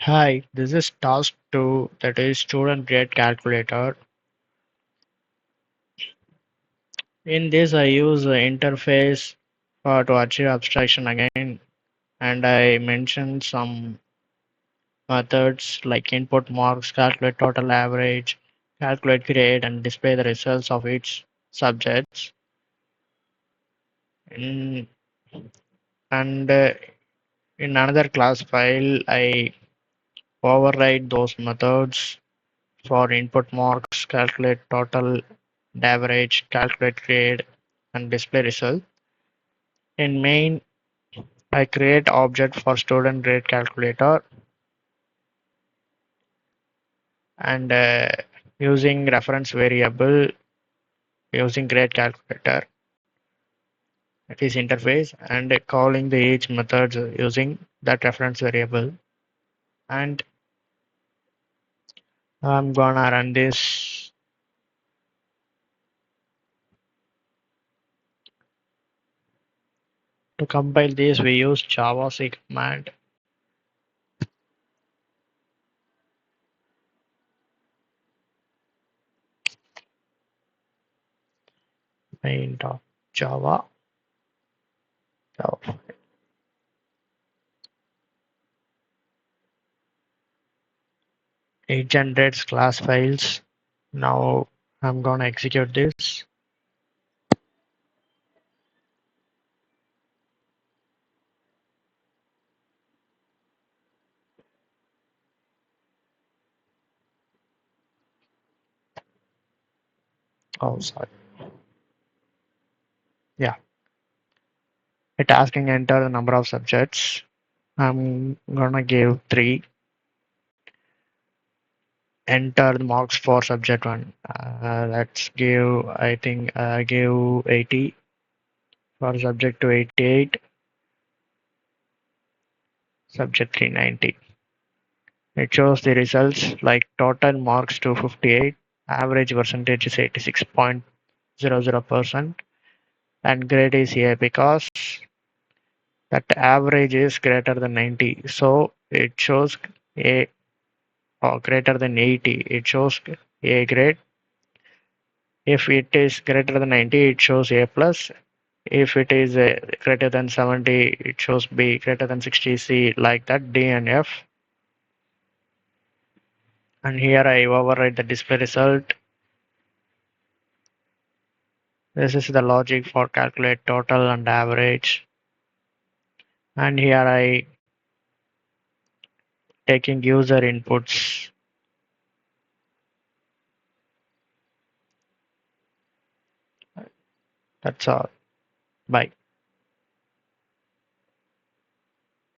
Hi, this is Task-2, that is student grade calculator. In this, I use the interface to achieve abstraction again, and I mention some methods like input marks, calculate total average, calculate grade, and display the results of each subjects. In, and in another class file, I override those methods for input marks, calculate total average, calculate grade, and display result. In main, I create object for student grade calculator and using reference variable using grade calculator, that is interface, and calling the each methods using that reference variable. And I'm gonna run this. To compile this, we use Java C command. Main.java. It generates class files. Now I'm gonna execute this. Oh, sorry. Yeah, it asking enter the number of subjects. I'm gonna give 3. Enter the marks for subject 1. Let's give, I think, give 80 for subject 2, 88, subject 3, 90. It shows the results like total marks 258, average percentage is 86.00%, and grade is A because that average is greater than 90. So it shows A, or greater than 80. It shows A grade. If it is greater than 90, it shows A plus. If it is greater than 70, it shows B, greater than 60, C, like that, D and F. And here I override the display result. This is the logic for calculate total and average. And here I taking user inputs. That's all. Bye.